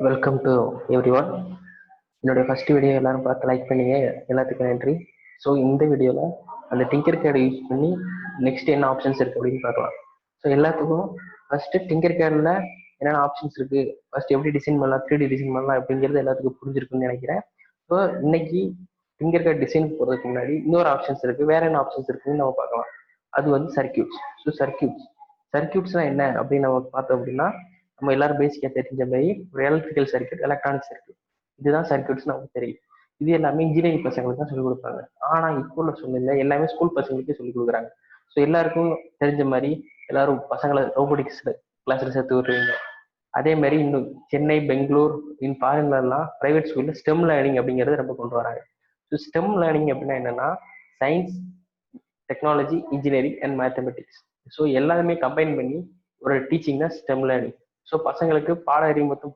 Welcome to every one. என்னுடைய first video எல்லாரும் பார்த்து லைக் பண்ணீங்க, எல்லாத்துக்கும் நன்றி. ஸோ இந்த வீடியோவில் அந்த டிங்கர் கேடை யூஸ் பண்ணி நெக்ஸ்ட் என்ன ஆப்ஷன்ஸ் இருக்குது அப்படின்னு பார்க்கலாம். ஸோ எல்லாத்துக்கும் ஃபஸ்ட்டு டிங்கர் கேடில் என்னென்ன ஆப்ஷன்ஸ் இருக்குது, ஃபஸ்ட் எப்படி டிசைன் பண்ணலாம், 3D டிசைன் பண்ணலாம் அப்படிங்கிறது எல்லாத்துக்கும் புரிஞ்சிருக்குன்னு நினைக்கிறேன். ஸோ இன்னைக்கு டிங்கர் கேட் டிசைன் போகிறதுக்கு முன்னாடி இன்னொரு ஆப்ஷன்ஸ் இருக்குது, வேற என்ன ஆப்ஷன்ஸ் இருக்குன்னு நம்ம பார்க்கலாம். அது வந்து சர்க்கியூட்ஸ். ஸோ சர்க்கியூட்ஸ்லாம் என்ன அப்படின்னு நம்ம பார்த்தோம் அப்படின்னா, நம்ம எல்லாரும் பேசிக்காக தெரிஞ்ச மாதிரி ஒரு எலக்ட்ரிக்கல் சர்க்கியூட், எலக்ட்ரானிக் சர்க்கியூட், இதுதான் சர்க்கியூட்ஸ் நமக்கு தெரியும். இது எல்லாமே இன்ஜினியரிங் பசங்களுக்கு தான் சொல்லிக் கொடுப்பாங்க. ஆனால் இப்போ உள்ள சூழ்நிலை எல்லாமே ஸ்கூல் பசங்களுக்கே சொல்லிக் கொடுக்குறாங்க. ஸோ எல்லாருக்கும் தெரிஞ்ச மாதிரி எல்லாரும் பசங்களை ரோபோட்டிக்ஸ் கிளாஸில் சேர்த்து விட்டுருவீங்க. அதே மாதிரி இன்னும் சென்னை, பெங்களூர், ஃபாரின்லாம் ப்ரைவேட் ஸ்கூலில் ஸ்டெம் லேர்னிங் அப்படிங்கிறது ரொம்ப கொண்டு வராங்க. ஸோ ஸ்டெம் லேர்னிங் அப்படின்னா என்னன்னா, science, technology, engineering and mathematics. So எல்லாருமே கம்பைன் பண்ணி ஒரு டீச்சிங் தான் ஸ்டெம் லேர்னிங். ஸோ பசங்களுக்கு பாட அறிவு மட்டும்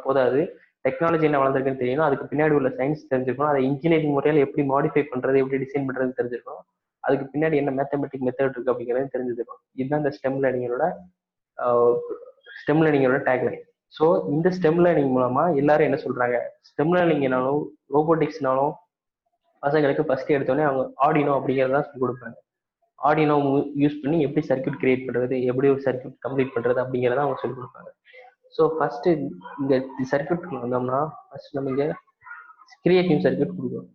போதாது, டெக்னாலஜி என்ன வளர்ந்துருக்குன்னு தெரியணும், அதுக்கு பின்னாடி உள்ள சயின்ஸ் தெரிஞ்சிருக்கணும், அதை இன்ஜினியரிங் முறையில் எப்படி மாடிஃபை பண்ணுறது, எப்படி டிசைன் பண்ணுறது தெரிஞ்சிருக்கணும், அதுக்கு பின்னாடி என்ன மேத்தமெட்டிக் மெத்தட் இருக்கு அப்படிங்கிறது தெரிஞ்சிருக்கணும். இதுதான் இந்த ஸ்டெம் லேர்னிங்கோட டேக்லைன். ஸோ இந்த ஸ்டெம் லேர்னிங் மூலமா எல்லாரும் என்ன சொல்றாங்க, ஸ்டெம் லேர்னிங்னாலும் ரோபோட்டிக்ஸ்னாலும் பசங்களுக்கு ஃபர்ஸ்ட் எடுத்தோடனே அவங்க ஆர்டினோ அப்படிங்கிறத சொல்லி கொடுப்பாங்க. ஆர்டினோ யூஸ் பண்ணி எப்படி சர்க்கியூட் கிரியேட் பண்ணுறது, எப்படி ஒரு சர்க்கியூட் கம்ப்ளீட் பண்ணுறது அப்படிங்கிறத அவங்க சொல்லிக் கொடுப்பாங்க. ஸோ ஃபர்ஸ்ட் இந்த சர்க்கியூட் வந்தோம்னா, ஃபர்ஸ்ட் நம்ம இங்கே கிரியேட் நியூ சர்க்கியூட் கொடுக்கணும்.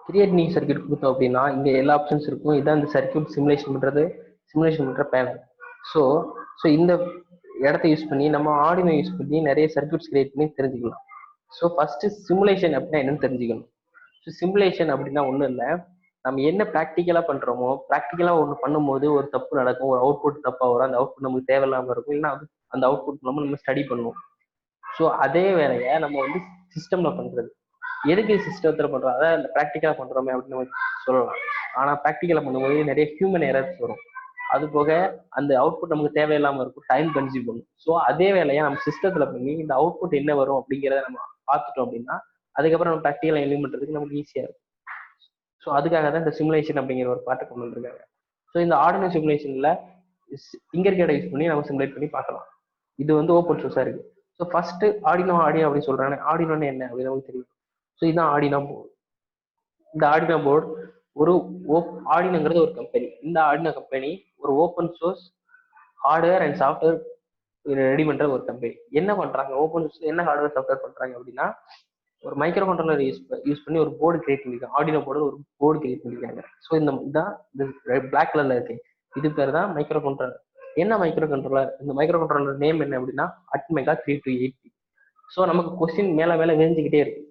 கிரியேட் நியூ சர்க்கியூட் கொடுத்தோம் அப்படின்னா இங்கே எல்லா ஆப்ஷன்ஸ் இருக்கும். இதான் இந்த சர்க்கியூட் சிமுலேஷன் பண்ணுற பேனல். ஸோ இந்த இடத்த யூஸ் பண்ணி நம்ம ஆர்டினோ யூஸ் பண்ணி நிறைய சர்க்கியூட்ஸ் கிரியேட் பண்ணி தெரிஞ்சுக்கலாம். ஸோ ஃபர்ஸ்ட் சிமுலேஷன் அப்படின்னா என்னன்னு தெரிஞ்சுக்கணும். ஸோ சிமுலேஷன் அப்படின்னா ஒன்றும் இல்லை, நம்ம என்ன ப்ராக்டிக்கலாக பண்ணுறோமோ, ப்ராக்டிக்கலாக ஒன்று பண்ணும்போது ஒரு தப்பு நடக்கும், ஒரு அவுட்புட் தப்பாக வரும், அந்த அவுட்புட் நமக்கு தேவையில்லாமல் இருக்கும், இல்லைன்னா அந்த அவுட்புட் நம்ம ஸ்டடி பண்ணுவோம். ஸோ அதே வேலையை நம்ம வந்து சிஸ்டமில் பண்ணுறது. எதுக்கு சிஸ்டத்தில் பண்ணுறோம், அதாவது அந்த ப்ராக்டிக்கலாக பண்ணுறோமே அப்படின்னு நம்ம சொல்லலாம். ஆனால் ப்ராக்டிக்கலாக பண்ணும்போது நிறைய ஹியூமன் எரர்ஸ் வரும். அது போக அந்த அவுட்புட் நமக்கு தேவையில்லாமல் இருக்கும், டைம் கன்சியூம் பண்ணும். ஸோ அதே வேலையை நம்ம சிஸ்டத்தில் பண்ணி இந்த அவுட்புட் என்ன வரும் அப்படிங்கிறத நம்ம பார்த்துட்டோம் அப்படின்னா அதுக்கப்புறம் நம்ம ப்ராக்டிக்கலாக எலிமெண்ட் பண்ணுறதுக்கு நமக்கு ஈஸியாக இருக்கும். ஸோ அதுக்காக தான் இந்த சிமுலேஷன் அப்படிங்கிற ஒரு பாட்டை கொண்டு வந்திருக்காங்க. ஸோ இந்த ஆர்டினோ சிமுலேஷனில் டிங்கர்கேடை யூஸ் பண்ணி நம்ம சிமுலேட் பண்ணி பார்க்கலாம். இது வந்து ஓப்பன் சோர்ஸாக இருக்குது. ஸோ ஃபர்ஸ்ட் ஆர்டினோ அப்படின்னு சொல்கிறாங்க. ஆர்டினோன்னு என்ன அப்படின்னு நமக்கு தெரியும். ஸோ இதுதான் ஆர்டினோ போர்டு. இந்த ஆர்டினோ போர்டு ஒரு ஆர்டினோங்கிறது ஒரு கம்பெனி. இந்த ஆர்டினோ கம்பெனி ஒரு open source hardware and software ready பண்ற ஒரு கம்பெனி. என்ன பண்றாங்க, ஓப்பன் சோர்ஸ் என்ன ஹார்ட்வேர் சாஃப்ட்வேர் பண்றாங்க அப்படின்னா, ஒரு மைக்ரோ கண்ட்ரோலர் யூஸ் பண்ணி ஒரு போர்டு கிரியேட் பண்ணிருக்காங்க. ஆர்டினோ போர்டு ஒரு போர்டு கிரியேட் பண்ணிருக்காங்க. ஸோ இதுதான் பிளாக் கலர்ல இருக்கு, இது பேர் தான் மைக்ரோ கண்ட்ரோலர். என்ன மைக்ரோ கண்ட்ரோலர், இந்த மைக்ரோ கண்ட்ரோலர் நேம் என்ன அப்படின்னா அட்மெகா 3280. ஸோ நமக்கு கொஸ்டின் மேல விரிஞ்சுக்கிட்டே இருக்கு.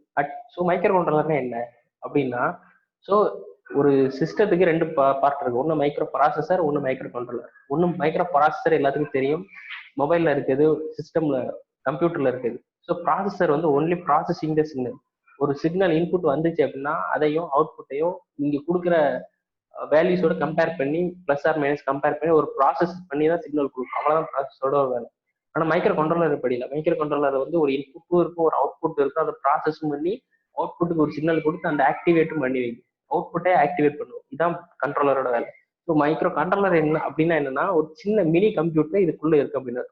ஸோ மைக்ரோ கண்ட்ரோலர்னா என்ன அப்படின்னா, ஸோ ஒரு சிஸ்டத்துக்கு ரெண்டு பார்ட் இருக்கு, ஒன்று மைக்ரோ ப்ராசஸர், ஒன்று மைக்ரோ கண்ட்ரோலர். ஒன்று மைக்ரோ ப்ராசஸர் எல்லாத்துக்கும் தெரியும், மொபைல்ல இருக்குது, சிஸ்டம்ல கம்ப்யூட்டர்ல இருக்குது. ஸோ ப்ராசஸர் வந்து ஒன்லி ப்ராசஸிங் த சிக்னல். ஒரு சிக்னல் இன்புட் வந்துச்சு அப்படின்னா அதையும் அவுட்புட்டையும் நீங்க கொடுக்குற வேல்யூஸோட கம்பேர் பண்ணி பிளஸ் ஆர் மைனஸ் கம்பேர் பண்ணி ஒரு ப்ராசஸ் பண்ணி தான் சிக்னல் கொடுக்கும். அவ்வளோதான் ப்ராசஸோட வேலை. ஆனால் மைக்ரோ கண்ட்ரோலர் இப்படி இல்லை. மைக்ரோ கண்ட்ரோலர் வந்து ஒரு இன்புட்டும் இருக்கும், ஒரு அவுட்புட் இருக்கும், அதை ப்ராசஸும் பண்ணி அவுட்புட்டுக்கு ஒரு சிக்னல் கொடுத்து அந்த ஆக்டிவேட்டும் பண்ணி வைக்கும், அவுட்புட்டே ஆக்டிவேட் பண்ணுவோம். இதுதான் கண்ட்ரோலரோட வேலை. ஸோ மைக்ரோ கண்ட்ரோலர் என்ன அப்படின்னா என்னன்னா, ஒரு சின்ன மினி கம்ப்யூட்டர் இதுக்குள்ள இருக்கு அப்படின்னு.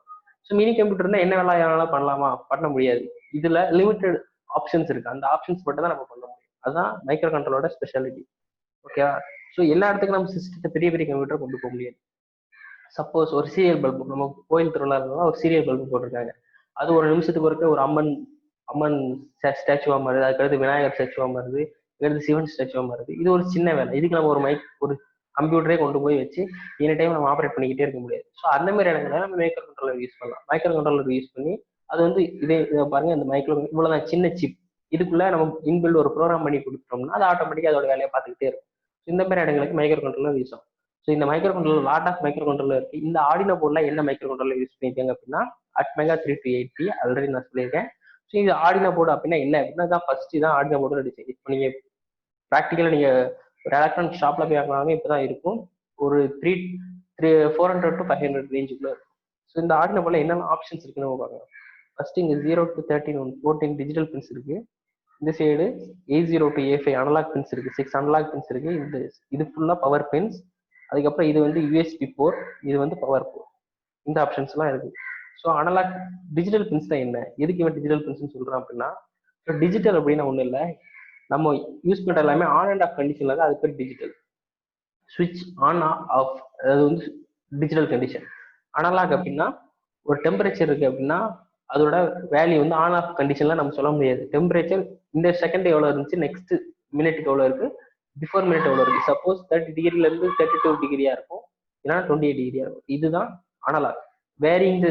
ஸோ மினி கம்ப்யூட்டர்னா என்ன வேலையானாலும் பண்ணலாமா, பண்ண முடியாது. இதுல லிமிடெட் ஆப்ஷன்ஸ் இருக்கு, அந்த ஆப்ஷன்ஸ் மட்டும் தான் நம்ம பண்ண முடியும். அதுதான் மைக்ரோ கண்ட்ரோலரோட ஸ்பெஷாலிட்டி. ஓகேவா? ஸோ எல்லா இடத்துக்கும் நம்ம சிஸ்டத்தை பெரிய பெரிய கம்ப்யூட்டர் கொண்டு போக முடியாது. சப்போஸ் ஒரு சீரியல் பல்பு, நம்ம கோயில் திருவிழா ஒரு சீரியல் பல்பு போட்டிருக்காங்க, அது ஒரு நிமிஷத்துக்கு ஒருக்க ஒரு அம்மன் ஸ்டாச்சுவா மாறுது, அதுக்கடுத்து விநாயகர் ஸ்டாச்சுவா மாறுது, அதுக்கடுத்து சிவன் ஸ்டாச்சுவா மாறுது. இது ஒரு சின்ன வேலை. இதுக்கு நம்ம ஒரு கம்ப்யூட்டரே கொண்டு போய் வச்சு எனி டைம் நம்ம ஆப்ரேட் பண்ணிக்கிட்டே இருக்க முடியாது. ஸோ அந்த மாதிரி இடங்கள்ல நம்ம மைக்ரோ கண்ட்ரோலர் யூஸ் பண்ணலாம். மைக்ரோ கண்ட்ரோலர் யூஸ் பண்ணி அது வந்து இதை பாருங்க, இந்த மைக்ரோ இவ்வளவுதான் சின்ன சிப், இதுக்குள்ள நம்ம இன்பில்ட் ஒரு ப்ரோக்ராம் பண்ணி கொடுத்துட்டோம்னா அது ஆட்டோமேட்டிக்கா அதோட வேலையை பார்த்துக்கிட்டே இருக்கும். இந்த மாதிரி இடங்களுக்கு மைக்ரோ கண்ட்ரோலர் யூஸ் ஆகும். ஸோ இந்த micro controller lot of micro controller இருக்கு. இந்த ஆர்டினோ போர்ட்ல என்ன மைக்ரோ கண்ட்ரோலர் யூஸ் பண்ணிருக்காங்க அப்படின்னா அட்மெகா 3280 ஆல்ரெடி நான் சொல்லியிருக்கேன். ஸோ இது ஆர்டினோ போர்டு அப்படின்னா என்ன அப்படின்னா தான் ஃபர்ஸ்ட் தான் ஆர்டினோ போர்டு டிசைன். இப்போ நீங்க ப்ராக்டிக்கலா நீங்க ஒரு எலக்ட்ரானிக் ஷாப்ல போய் வாங்கினாலுமே இப்பதான் இருக்கும். ஒரு 400 to 500 ரேஞ்சுக்குள்ள இருக்கும். ஸோ இந்த ஆர்டினோ போர்டில் என்னென்ன ஆப்ஷன்ஸ் இருக்குன்னு நம்ம பார்க்கலாம். ஃபர்ஸ்ட் இங்கே 0 to 13 14 டிஜிட்டல் பின்ஸ் இருக்கு. இந்த side A0 to A5 analogue pins இருக்கு, 6 அனலாக் பின்ஸ் இருக்கு. இது ஃபுல்லா பவர் பின்ஸ். அதுக்கப்புறம் இது வந்து USB போர்ட், இது வந்து பவர் போர்ட். இந்த ஆப்ஷன்ஸ்லாம் இருக்கு. ஸோ அனலாக் டிஜிட்டல் பின்ஸ் தான் என்ன, எதுக்கு இவன் டிஜிட்டல் பின்ஸ்னு சொல்றான் அப்படின்னா, டிஜிட்டல் அப்படின்னா ஒன்றும் இல்லை, நம்ம யூஸ் பண்ற எல்லாமே ஆன் அண்ட் ஆஃப் கண்டிஷன்ல தான் அது பேர் டிஜிட்டல். ஸ்விட்ச் ஆன் ஆஃப் அது வந்து டிஜிட்டல் கண்டிஷன். அனலாக் அப்படின்னா ஒரு டெம்பரேச்சர் இருக்கு அப்படின்னா அதோட வேல்யூ வந்து ஆன் ஆஃப் கண்டிஷன்ல நம்ம சொல்ல முடியாது. டெம்பரேச்சர் இந்த செகண்ட் எவ்வளவு இருந்துச்சு, நெக்ஸ்ட் மினிட்டுக்கு எவ்வளவு இருக்கு, பிஃபோர் மினிட் எவ்வளவு இருக்கு. சப்போஸ் 30 டிகிரில இருந்து 32 டிகிரியா இருக்கும், இல்லைன்னா 28 டிகிரியா இருக்கும். இதுதான் அனலாக். வேரிங்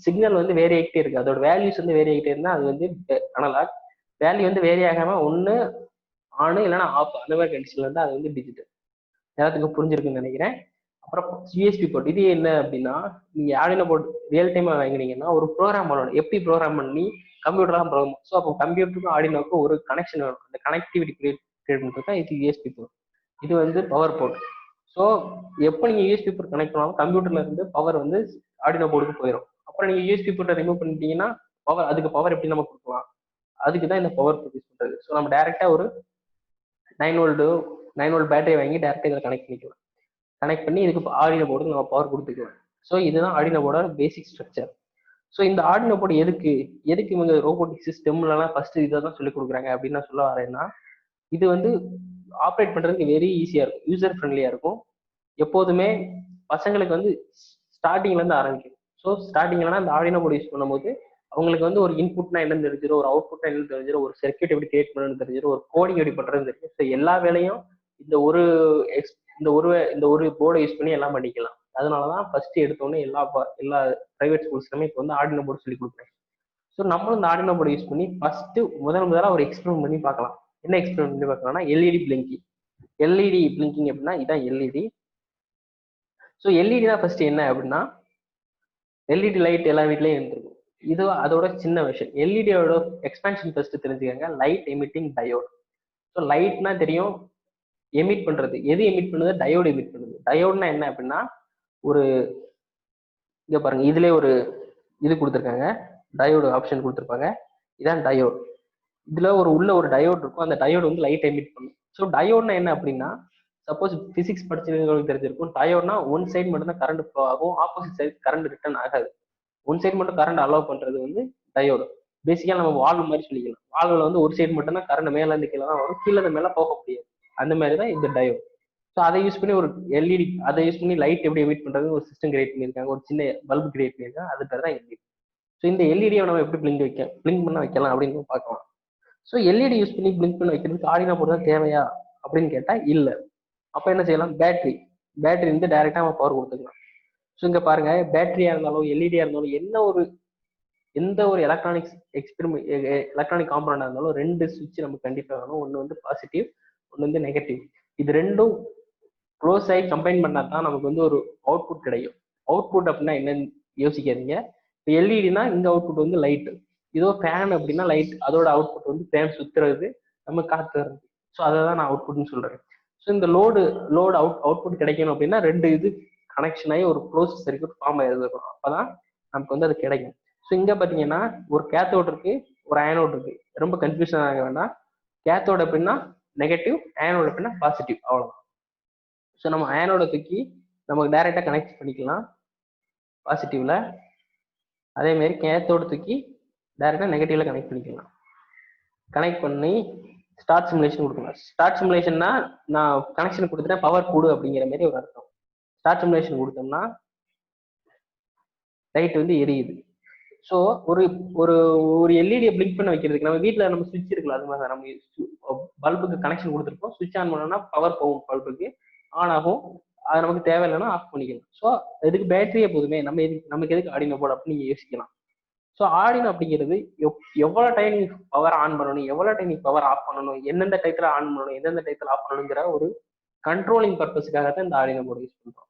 சிக்னல் வந்து வேரி ஆகிட்டே இருக்கு, அதோட வேல்யூஸ் வந்து வேரி ஆகிட்டே இருந்தா அது வந்து அனலாக். வேல்யூ வந்து வேரி ஆகாம ஒன்னு ஆனு இல்லைன்னா ஆஃப் அந்த மாதிரி கண்டிஷன்ல இருந்தா அது வந்து டிஜிட்டல். எல்லாத்துக்கும் புரிஞ்சிருக்குன்னு நினைக்கிறேன். அப்புறம் USB போர்ட், இது என்ன அப்படின்னா, நீங்க ஆர்டினோ போர்ட் ரியல் டைமா வாங்கினீங்கன்னா ஒரு ப்ரோக்ராம் பண்ணணும். எப்படி ப்ரோக்ராம் பண்ணி கம்ப்யூட்டர் தான் ப்ரோக்ராம். ஸோ அப்போ கம்ப்யூட்டருக்கும் ஆர்டினோக்கும் ஒரு கனெக்ஷன் வேணும். அந்த கனெக்டிவிட்டி கிரியேட் பண்ணுறது தான் இது USB போர்ட். இது வந்து பவர் போர்ட். ஸோ எப்போ நீங்க USB போர்ட் கனெக்ட் பண்ணாலும் கம்ப்யூட்டர்ல இருந்து பவர் வந்து ஆர்டினோ போர்டுக்கு போயிடும். அப்புறம் நீங்க USB போர்ட்டை ரிமூவ் பண்ணிட்டீங்கன்னா அதுக்கு பவர் எப்படி நம்ம கொடுக்கலாம், அதுக்கு தான் இந்த பவர் போர்ட் யூஸ் பண்றது. ஸோ நம்ம டைரக்டா ஒரு 9 வோல்ட் பேட்டரி வாங்கி டேரக்டா இதில் கனெக்ட் பண்ணிக்கலாம். கனெக்ட் பண்ணி இதுக்கு ஆர்டினோ போர்டுக்கு நம்ம பவர் கொடுத்துக்கலாம். ஸோ இதுதான் ஆர்டினோ போர்டோட பேசிக் ஸ்ட்ரக்சர். ஸோ இந்த ஆர்டினோ போர்டு எதுக்கு இவங்க ரோபோட்டிக் சிஸ்டம்லாம் ஃபர்ஸ்ட் இதை தான் சொல்லி கொடுக்குறாங்க அப்படின்னு நான் சொல்ல வரேன்னா, இது வந்து ஆப்ரேட் பண்றதுக்கு வெரி ஈஸியா இருக்கும், யூசர் ஃப்ரெண்ட்லியா இருக்கும். எப்போதுமே பசங்களுக்கு வந்து ஸ்டார்டிங்ல இருந்து ஆரம்பிக்கும். ஸோ ஸ்டார்டிங்லனா இந்த ஆர்டினோ போர்டு யூஸ் பண்ணும்போது அவங்களுக்கு வந்து ஒரு இன்புட்னா என்னன்னு தெரிஞ்சிடும், ஒரு அவுட்புட்னா என்னன்னு தெரிஞ்சிடும், ஒரு சர்க்யூட் எப்படி கிரியேட் பண்ணணும்னு தெரிஞ்சிடும், ஒரு கோடிங் எப்படி பண்றதுன்னு தெரியும். ஸோ எல்லா வேலையும் இந்த ஒரு இந்த ஒரு போர்டை யூஸ் பண்ணி எல்லாம் பண்ணிக்கலாம். அதனாலதான் ஃபர்ஸ்ட் எடுத்தோன்னே எல்லா பிரைவேட் ஸ்கூல்ஸ்லுமே இப்போ வந்து ஆர்டினோ போர்டு சொல்லி கொடுக்குறேன். ஸோ நம்மளும் இந்த ஆர்டினோ போர்டு யூஸ் பண்ணி ஃபர்ஸ்ட் முதல்ல ஒரு எக்ஸ்பெரிமெண்ட் பண்ணி பார்க்கலாம். என்ன எக்ஸ்பெரிமெண்ட் பண்ணி பார்க்கலாம்னா எல்இடி பிளிங்கிங். எல்இடி பிளிங்கிங் அப்படின்னா இதான் எல்இடி. ஸோ எல்இடி தான் ஃபர்ஸ்ட் என்ன அப்படின்னா, எல்இடி லைட் எல்லா வீட்லயும் இருந்திருக்கும். இது அதோட சின்ன விஷயம். எல்இடியோட எக்ஸ்பேன்ஷன் ஃபர்ஸ்ட் தெரிஞ்சுக்கங்க, லைட் எமிட்டிங் டயோட். ஸோ லைட்னா தெரியும், எமிட் பண்றது. எது எமிட் பண்ணுது, டயோடு எமிட் பண்ணுது. டயோட்னா என்ன அப்படின்னா, ஒரு இங்க பாருங்க, இதுல ஒரு இது கொடுத்துருக்காங்க, டயோடு ஆப்ஷன் கொடுத்துருப்பாங்க. இதான் டயோட். இதுல உள்ள ஒரு டயோட் இருக்கும், அந்த டயோடு வந்து லைட் எமிட் பண்ணும். ஸோ டயோட்னா என்ன அப்படின்னா, சப்போஸ் பிசிக்ஸ் படிச்சவங்களுக்கு தெரிஞ்சிருக்கும், டயோட்னா ஒன் சைடு மட்டும் தான் கரண்ட் ஃப்ளோ ஆகும், ஆப்போசிட் சைடு கரண்ட் ரிட்டர்ன் ஆகாது. ஒன் சைடு மட்டும் கரண்ட் அலோவ் பண்றது வந்து டயோடு. பேசிக்கா நம்ம வால்வ் மாதிரி சொல்லிக்கலாம். வால்வ்ல வந்து ஒரு சைடு மட்டும் தான் கரண்ட் மேல இருந்து கீழே தான் வரும், கீழே இருந்து மேல போக முடியாது. அந்த மாதிரி தான் இந்த டயோட். ஸோ அதை யூஸ் பண்ணி ஒரு எல்இடி, அதை யூஸ் பண்ணி லைட் எப்படி எமிட் பண்றது ஒரு சிஸ்டம் கிரியேட் பண்ணியிருக்காங்க, ஒரு சின்ன பல்ப் கிரியேட் பண்ணியிருக்காங்க. அது பேர் தான் எல்இடி. ஸோ இந்த எல்இடியை நம்ம எப்படி பிளிங்க் பண்ண வைக்கலாம் அப்படின்னு பார்க்கலாம். ஸோ எல்இடி யூஸ் பண்ணி பிளிங்க் பண்ண வைக்கிறதுக்கு ஆர்டினோ போர்டு தான் தேவையா அப்படின்னு கேட்டா இல்ல. அப்ப என்ன செய்யலாம், பேட்டரி வந்து டைரக்டா நம்ம பவர் கொடுத்துக்கலாம். ஸோ இங்க பாருங்க, பேட்டரியா இருந்தாலும் எல்இடியா இருந்தாலும் எந்த ஒரு எலக்ட்ரானிக் காம்பனண்டா இருந்தாலும் ரெண்டு சுவிட்ச் நமக்கு கண்டிப்பா வேணும். ஒன்று வந்து பாசிட்டிவ், ஒன்று வந்து நெகட்டிவ். இது ரெண்டும் க்ளோஸ் ஆகி கம்பைன் பண்ணா தான் நமக்கு வந்து ஒரு அவுட்புட் கிடைக்கும். அவுட்புட் அப்படின்னா என்னன்னு யோசிக்காதீங்க. இப்போ எல்இடினா இந்த அவுட்புட் வந்து லைட், இதோ ஃபேன் அப்படின்னா லைட், அதோட அவுட்புட் வந்து ஃபேன் சுத்துறது, நம்ம காத்து வருது. ஸோ அதை தான் நான் அவுட்புட்னு சொல்றேன். ஸோ இந்த லோடு அவுட்புட் கிடைக்கணும் அப்படின்னா ரெண்டு இது கனெக்ஷன் ஆகி ஒரு க்ளோஸ் சர்க்யூட் ஃபார்ம் ஆயிருக்கும். அப்பதான் நமக்கு வந்து அது கிடைக்கும். ஸோ இங்க பாத்தீங்கன்னா ஒரு கேத்தோடு இருக்கு, ஒரு அயனோடு இருக்கு. ரொம்ப கன்ஃபியூஷன் ஆக வேண்டாம். கேத்தோட அப்படின்னா நெகட்டிவ், அயனோட அப்படின்னா பாசிட்டிவ், அவ்வளவுதான். ஸோ நம்ம அயனோட தூக்கி நமக்கு டைரக்டா கனெக்ட் பண்ணிக்கலாம் பாசிட்டிவ்ல. அதே மாதிரி கேத்தோட தூக்கி டைரக்டா நெகட்டிவ்ல கனெக்ட் பண்ணிக்கலாம். கனெக்ட் பண்ணி ஸ்டார்ட் சிமுலேஷன் கொடுக்கலாம். ஸ்டார்ட் சிமுலேஷன்னா நான் கனெக்ஷன் கொடுத்துட்டேன் பவர் கூடு அப்படிங்கிற மாதிரி ஒரு அர்த்தம். ஸ்டார்ட் சிமுலேஷன் கொடுத்தோம்னா லைட் வந்து எரியுது. ஸோ ஒரு ஒரு ஒரு எல்இடியை பிளிங்க் பண்ண வைக்கிறதுக்கு நம்ம வீட்டில் நம்ம சுவிட்ச் இருக்கலாம். அது மாதிரி நம்ம பல்புக்கு கனெக்ஷன் கொடுத்துருப்போம். சுவிட்ச் ஆன் பண்ணோம்னா பவர் போகும், பல்புக்கு ஆன் ஆகும். அது நமக்கு தேவையில்லைன்னா ஆஃப் பண்ணிக்கலாம். ஸோ இதுக்கு பேட்டரியே போதுமே, நமக்கு எதுக்கு ஆர்டினோ போர்டு அப்படின்னு நீங்க யோசிக்கலாம். ஸோ ஆர்டினோ அப்படிங்கிறது எவ்வளோ டைம் நீ பவர் ஆன் பண்ணணும், எவ்வளோ டைம் நீ பவர் ஆஃப் பண்ணணும், எந்தெந்த டைத்துல ஆன் பண்ணணும், எந்தெந்த டைத்துல ஆஃப் பண்ணணுங்கிற ஒரு கண்ட்ரோலிங் பர்பஸ்க்காக தான் இந்த ஆர்டினோ போர்டு யூஸ் பண்றோம்.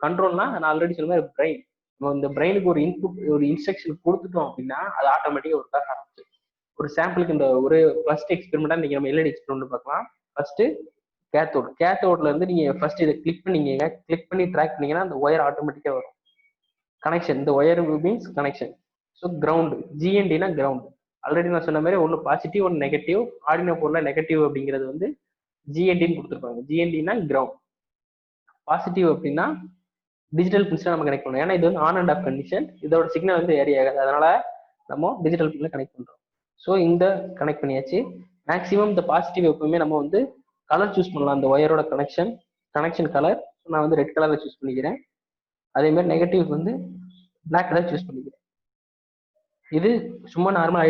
கண்ட்ரோல்னா நான் ஆல்ரெடி சொன்ன மாதிரி பிரெயின். நம்ம இந்த பிரெயினுக்கு ஒரு இன்புட், ஒரு இன்ஸ்ட்ரக்ஷன் கொடுத்துட்டோம் அப்படின்னா அது ஆட்டோமேட்டிக்கா ஒர்க் ஆக ஆரம்பிச்சு. ஒரு சாம்பிளுக்கு இந்த ஒரு ஃபர்ஸ்ட் எக்ஸ்பெரிமெண்டா நீங்க நம்ம எல்இடி எக்ஸ்பெரிமெண்ட் பார்க்கலாம். ஃபர்ஸ்ட் கேத்தோட்ல இருந்து நீங்க ஃபர்ஸ்ட் இதை கிளிக் பண்ணீங்க, கிளிக் பண்ணி ட்ராக் பண்ணீங்கன்னா அந்த ஒயர் ஆட்டோமேட்டிக்கா வரும். கனெக்ஷன், இந்த wire means connection. So ground, ஜிஎன்டினா கிரவுண்ட். ஆல்ரெடி நான் சொன்ன மாதிரி ஒன்று பாசிட்டிவ் ஒன்று நெகட்டிவ். ஆர்டினோ போர்டில் நெகட்டிவ் அப்படிங்கிறது வந்து ஜிஎன்டின்னு கொடுத்துருப்பாங்க. ஜிஎன்டினா கிரவுண்ட். பாசிட்டிவ் அப்படின்னா டிஜிட்டல் பின்ஸ் நம்ம கனெக்ட் பண்ணணும். ஏன்னா இது வந்து ஆன் அண்ட் ஆஃப் கண்டிஷன், இதோட சிக்னல் வந்து ஏரி ஆகாது, அதனால நம்ம டிஜிட்டல் பின்ல கனெக்ட் பண்றோம். ஸோ இந்த கனெக்ட் பண்ணியாச்சு. மேக்ஸிமம் இந்த பாசிட்டிவ் எப்பவுமே நம்ம வந்து கலர் சூஸ் பண்ணலாம். அந்த ஒயரோட கனெக்ஷன் கலர் நான் வந்து ரெட் கலர்ல சூஸ் பண்ணிக்கிறேன். அதே மாதிரி நெகட்டிவ் வந்து பிளாக் கலர் சூஸ் பண்ணிக்கிறேன். இது சும்மா நார்மல்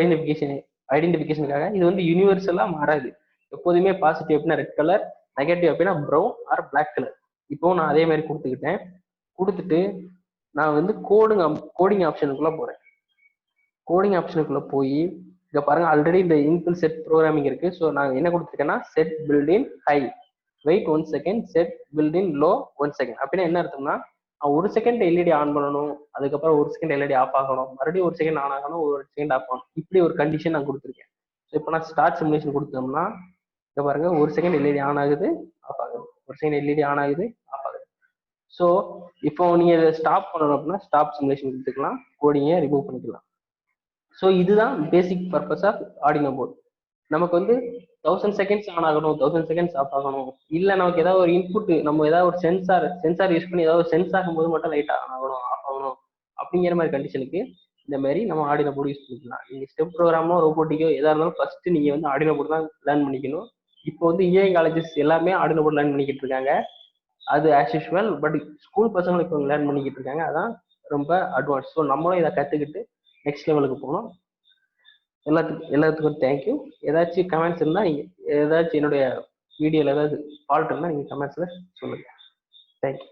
ஐடென்டிஃபிகேஷனுக்காக. இது வந்து யூனிவர்சலா மாறாது. எப்போதுமே பாசிட்டிவ் அப்படின்னா ரெட் கலர், நெகட்டிவ் அப்படின்னா ப்ரௌன் ஆர் பிளாக் கலர். இப்போ நான் அதே மாதிரி கொடுத்துட்டு நான் வந்து கோடிங் ஆப்ஷனுக்குள்ள போறேன். கோடிங் ஆப்ஷனுக்குள்ள போய் இங்க பாருங்க, ஆல்ரெடி இந்த இன்பில் செட் ப்ரோக்ராமிங் இருக்கு. ஸோ நான் என்ன கொடுத்துருக்கேன்னா set builtin high, wait 1 second, set builtin low 1 second. அப்படின்னா என்ன அர்த்தம்னா 1 செகண்ட் எல்இடி ஆன் பண்ணணும், அதுக்கப்புறம் 1 செகண்ட் எல்இடி ஆஃப் ஆகணும், மறுபடியும் 1 செகண்ட் ஆன் ஆகணும், 1 செகண்ட் ஆஃப் ஆகணும். இப்படி ஒரு கண்டிஷன் நான் கொடுத்துருக்கேன். ஸோ இப்போ நான் ஸ்டார்ட் சிமுலேஷன் கொடுத்தோம்னா இங்க பாருங்க, 1 செகண்ட் எல்இடி ஆன் ஆகுது, ஆஃப் ஆகுது, 1 செகண்ட் எல்இடி ஆன் ஆகுது, ஆஃப் ஆகுது. ஸோ இப்போ நீங்க இதை ஸ்டாப் பண்ணணும் அப்படின்னா ஸ்டாப் சிமுலேஷன் கொடுத்துக்கலாம், கோடிங்கை ரிமூவ் பண்ணிக்கலாம். ஸோ இதுதான் பேசிக் பர்பஸ் ஆஃப் ஆர்டினோ போர்டு. நமக்கு வந்து 1000 செகண்ட்ஸ் ஆன் ஆகணும், 1000 செகண்ட்ஸ் ஆஃப் ஆகணும், இல்லை நமக்கு ஏதாவது ஒரு இன்புட், நம்ம ஏதாவது ஒரு சென்சார் யூஸ் பண்ணி ஏதாவது சென்ஸ் ஆகும்போது மட்டும் லைட் ஆன் ஆகணும், ஆஃப் ஆகணும் அப்படிங்கிற மாதிரி கண்டிஷனுக்கு இந்த மாதிரி நம்ம ஆர்டினோ போர்டு யூஸ் பண்ணிக்கலாம். நீங்க ஸ்டெப் ப்ரோக்ராமோ ரோபோட்டிக்கோ எதா இருந்தாலும் ஃபர்ஸ்ட் நீங்க வந்து ஆர்டினோ போர்டு தான் லேர்ன் பண்ணிக்கணும். இப்போ வந்து இன்ஜினியரிங் காலேஜஸ் எல்லாமே ஆர்டினோ போர்டு லேர்ன் பண்ணிக்கிட்டு இருக்காங்க. அது ஆஸ் யூஷுவல். பட் ஸ்கூல் பசங்களும் இப்போ லேர்ன் பண்ணிக்கிட்டு இருக்காங்க. அதான் ரொம்ப அட்வான்ஸ். ஸோ நம்மளும் இதை கற்றுக்கிட்டு நெக்ஸ்ட் லெவலுக்கு போகணும். எல்லாத்துக்கும் தேங்க்யூ. ஏதாச்சும் கமெண்ட்ஸ் இருந்தால் நீங்கள், ஏதாச்சும் என்னுடைய வீடியோவில் ஏதாவது ஃபால்ட் இருந்தால் நீங்கள் கமெண்ட்ஸில் சொல்லுங்கள். தேங்க்யூ.